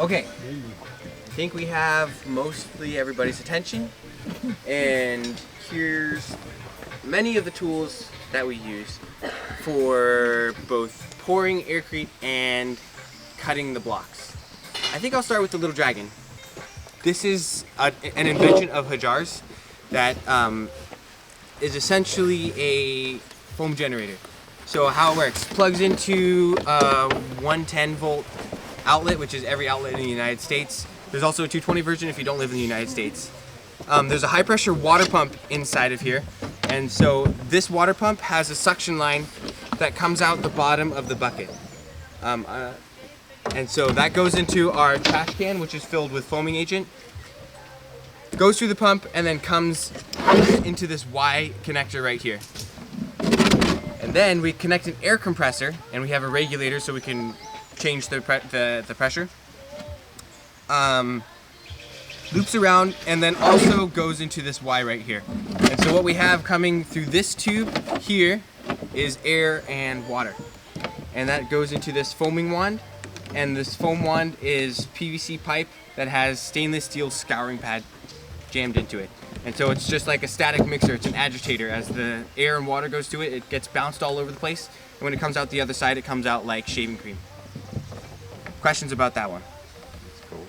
Okay, I think we have mostly everybody's attention, and here's many of the tools that we use for both pouring aircrete and cutting the blocks. I think I'll start with the little dragon. This is an invention of Hajar's that is essentially a foam generator. So how it works, plugs into a 110 volt outlet, which is every outlet in the United States. There's also a 220 version if you don't live in the United States. There's a high pressure water pump inside of here. And so this water pump has a suction line that comes out the bottom of the bucket. And so that goes into our trash can, which is filled with foaming agent, goes through the pump, and then comes into this Y connector right here. And then we connect an air compressor, and we have a regulator so we can change the pressure. Loops around, and then also goes into this Y right here. And so what we have coming through this tube here is air and water. And that goes into this foaming wand. And this foam wand is PVC pipe that has stainless steel scouring pad jammed into it. And so it's just like a static mixer, it's an agitator. As the air and water goes to it, it gets bounced all over the place. And when it comes out the other side, it comes out like shaving cream. Questions about that one? That's cool.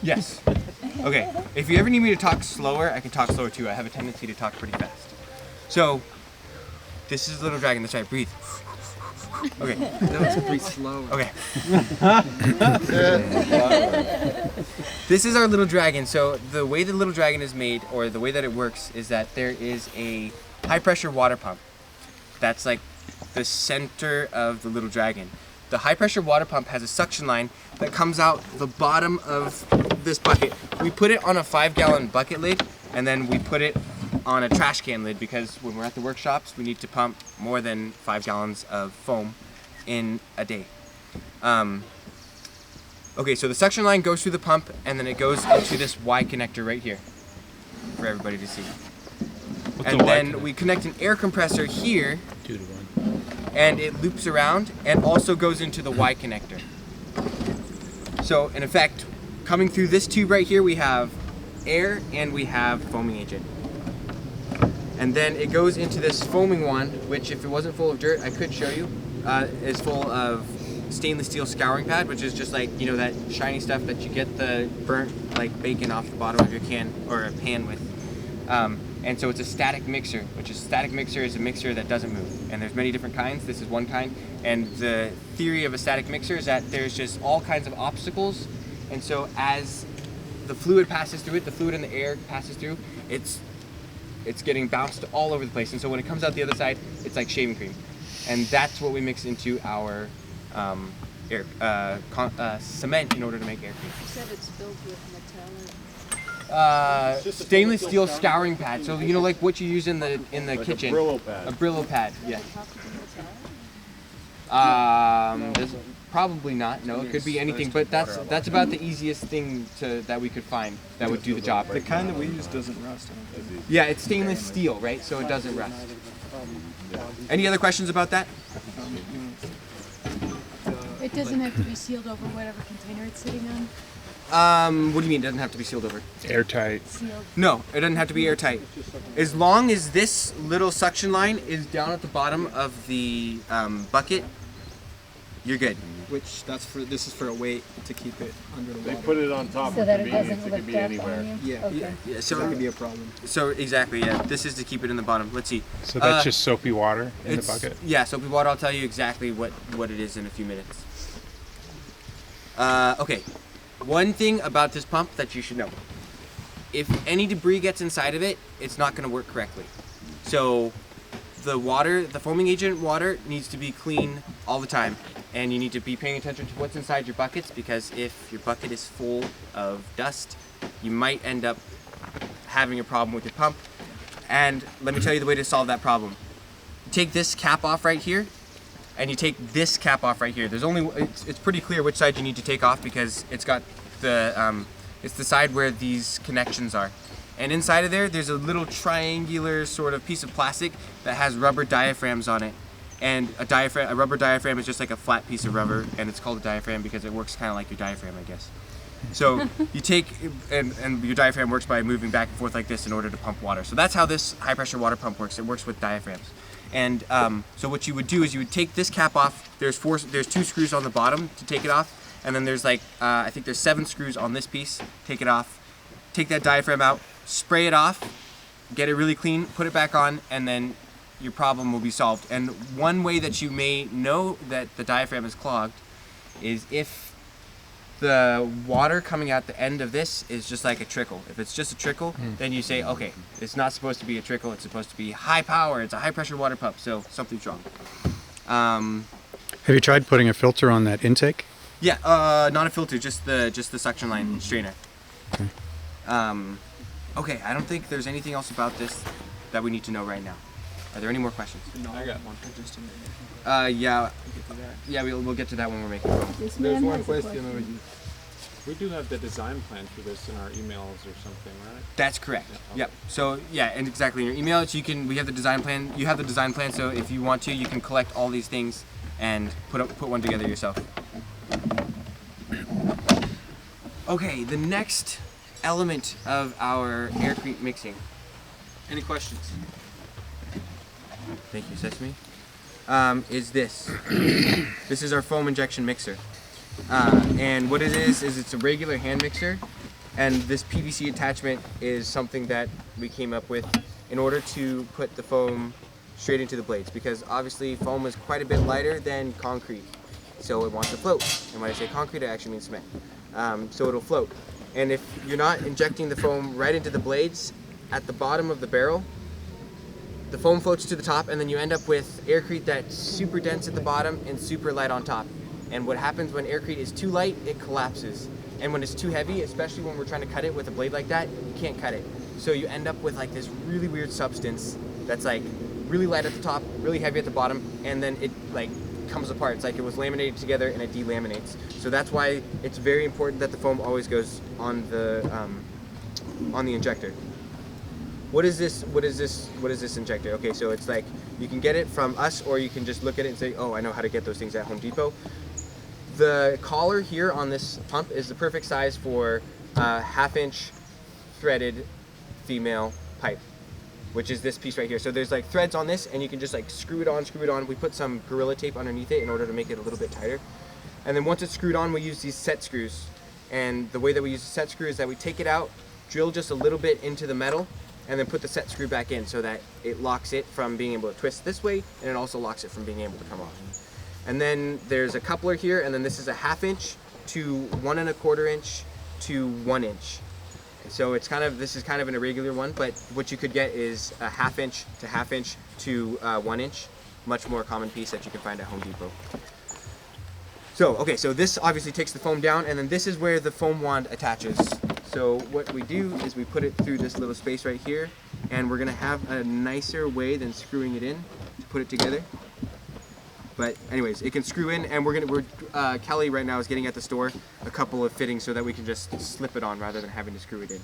Yes. Okay, if you ever need me to talk slower, I can talk slower too. I have a tendency to talk pretty fast. So, this is Little Dragon, that's right, breathe. Okay. That was pretty slow. Okay. This is our Little Dragon. So the way the Little Dragon is made, or the way that it works, is that there is a high pressure water pump. That's like the center of the Little Dragon. The high pressure water pump has a suction line that comes out the bottom of this bucket. We put it on a 5-gallon bucket lid, and then we put it on a trash can lid, because when we're at the workshops we need to pump more than 5 gallons of foam in a day. Okay, so the suction line goes through the pump, and then it goes into this Y connector right here for everybody to see. And then we connect an air compressor here, 2 to 1, and it loops around and also goes into the Y connector. So in effect, coming through this tube right here, we have air and we have foaming agent. And then it goes into this foaming wand, which if it wasn't full of dirt, I could show you, is full of stainless steel scouring pad, which is just like, you know, that shiny stuff that you get the burnt like bacon off the bottom of your can or a pan with. And so it's a static mixer, which is static mixer is a mixer that doesn't move. And there's many different kinds. This is one kind. And the theory of a static mixer is that there's just all kinds of obstacles. And so as the fluid passes through it, the fluid in the air passes through, it's getting bounced all over the place. And so when it comes out the other side, it's like shaving cream. And that's what we mix into our cement in order to make air cream. You said it's filled with metallic. Stainless steel scouring pad. So you know, like what you use in the kitchen. A Brillo pad. A Brillo pad. Yeah. Probably not. No, it could be anything. But that's about the easiest thing that we could find that would do the job. The kind that we use doesn't rust. Yeah, it's stainless steel, right? So it doesn't rust. Any other questions about that? It doesn't have to be sealed over whatever container it's sitting on? What do you mean it doesn't have to be sealed over? airtight. Sealed. No, it doesn't have to be airtight. As long as this little suction line is down at the bottom of the bucket, you're good. Which this is for a weight to keep it under the They water. put it on top So for that it convenience. doesn't It could lift be up anywhere. on you? Yeah. Okay. Yeah, So that could be a problem. So exactly, yeah. This is to keep it in the bottom. Let's see. So that's just soapy water in the It's- bucket? Yeah, soapy water. I'll tell you exactly what it is in a few minutes. Okay. One thing about this pump that you should know. If any debris gets inside of it, it's not going to work correctly. So the foaming agent water needs to be clean all the time. And you need to be paying attention to what's inside your buckets, because if your bucket is full of dust, you might end up having a problem with your pump. And let me tell you the way to solve that problem. You take this cap off right here, and you take this cap off right here. It's pretty clear which side you need to take off, because it's got it's the side where these connections are. And inside of there's a little triangular sort of piece of plastic that has rubber diaphragms on it. And a rubber diaphragm is just like a flat piece of rubber, and it's called a diaphragm because it works kind of like your diaphragm, I guess. So you take, and your diaphragm works by moving back and forth like this in order to pump water. So that's how this high pressure water pump works. It works with diaphragms. And so what you would do is you would take this cap off. There's 2 screws on the bottom to take it off, and then there's like I think there's 7 screws on this piece. Take it off. Take that diaphragm out. Spray it off. Get it really clean. Put it back on, and then your problem will be solved. And one way that you may know that the diaphragm is clogged is if the water coming out the end of this is just like a trickle. If it's just a trickle, then you say, okay, it's not supposed to be a trickle, it's supposed to be high power, it's a high pressure water pump, so something's wrong. Have you tried putting a filter on that intake? Yeah, not a filter, just the suction line strainer. Okay. Okay, I don't think there's anything else about this that we need to know right now. Are there any more questions? No, I got one. Just Yeah, get to that. yeah, we'll get to that when we're making foam. This There's man one has a question over here. We do have the design plan for this in our emails or something, right? That's correct. Yeah, Yep. So yeah, and exactly in your email, so we have the design plan. You have the design plan, so if you want to, you can collect all these things and put one together yourself. Okay, the next element of our aircrete mixing. Any questions? Thank you, Sesame. Is this. This is our foam injection mixer. And what it is it's a regular hand mixer, and this PVC attachment is something that we came up with in order to put the foam straight into the blades, because obviously foam is quite a bit lighter than concrete, so it wants to float. And when I say concrete, I actually mean cement. So it'll float. And if you're not injecting the foam right into the blades at the bottom of the barrel, the foam floats to the top, and then you end up with aircrete that's super dense at the bottom and super light on top. And what happens when aircrete is too light, it collapses. And when it's too heavy, especially when we're trying to cut it with a blade like that, you can't cut it. So you end up with like this really weird substance that's like really light at the top, really heavy at the bottom, and then it like comes apart. It's like it was laminated together and it delaminates. So that's why it's very important that the foam always goes on the injector. What is this injector? Okay, so it's like you can get it from us, or you can just look at it and say, oh, I know how to get those things at Home Depot. The collar here on this pump is the perfect size for a 1/2-inch threaded female pipe, which is this piece right here. So there's like threads on this, and you can just like screw it on. We put some Gorilla Tape underneath it in order to make it a little bit tighter. And then once it's screwed on, we use these set screws. And the way that we use the set screw is that we take it out, drill just a little bit into the metal, and then put the set screw back in so that it locks it from being able to twist this way, and it also locks it from being able to come off. And then there's a coupler here, and then this is a 1/2-inch to 1 1/4 inch to 1 inch. So this is kind of an irregular one, but what you could get is a 1/2-inch to 1/2 inch to 1 inch, much more common piece that you can find at Home Depot. So, okay, so this obviously takes the foam down, and then this is where the foam wand attaches. So what we do is we put it through this little space right here, and we're gonna have a nicer way than screwing it in to put it together. But anyways, it can screw in, and Kelly right now is getting at the store a couple of fittings so that we can just slip it on rather than having to screw it in.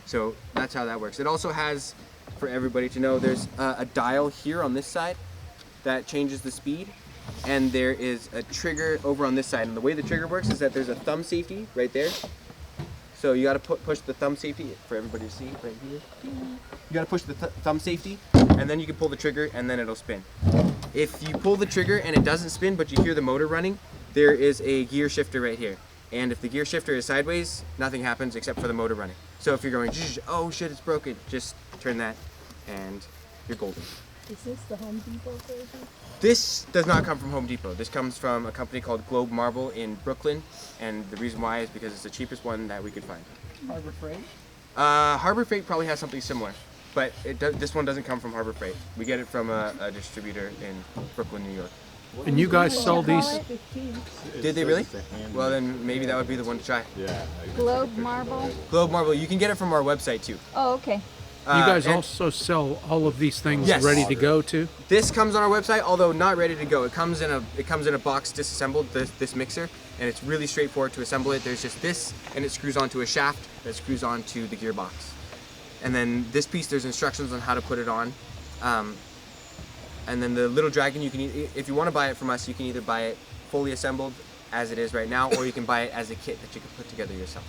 So that's how that works. It also has, for everybody to know, there's a dial here on this side that changes the speed, and there is a trigger over on this side. And the way the trigger works is that there's a thumb safety right there. So you got to push the thumb safety for everybody to see right here. You got to push the thumb safety, and then you can pull the trigger, and then it'll spin. If you pull the trigger and it doesn't spin, but you hear the motor running, there is a gear shifter right here. And if the gear shifter is sideways, nothing happens except for the motor running. So if you're going, oh shit, it's broken, just turn that, and you're golden. Is this the Home Depot version? This does not come from Home Depot. This comes from a company called Globe Marble in Brooklyn, and the reason why is because it's the cheapest one that we could find. Harbor Freight? Harbor Freight probably has something similar, but this one doesn't come from Harbor Freight. We get it from a distributor in Brooklyn, New York. And you guys sell these? Did they really? Well, then maybe that would be the one to try. Yeah. Globe Marble? Globe Marble, you can get it from our website too. Oh, okay. You guys and also sell all of these things Yes. ready to go too? This comes on our website, although not ready to go. It comes in a box disassembled, this mixer, and it's really straightforward to assemble it. There's just this, and it screws onto a shaft that screws onto the gearbox. And then this piece, there's instructions on how to put it on. And then the little dragon, you can if you want to buy it from us, you can either buy it fully assembled as it is right now, or you can buy it as a kit that you can put together yourself.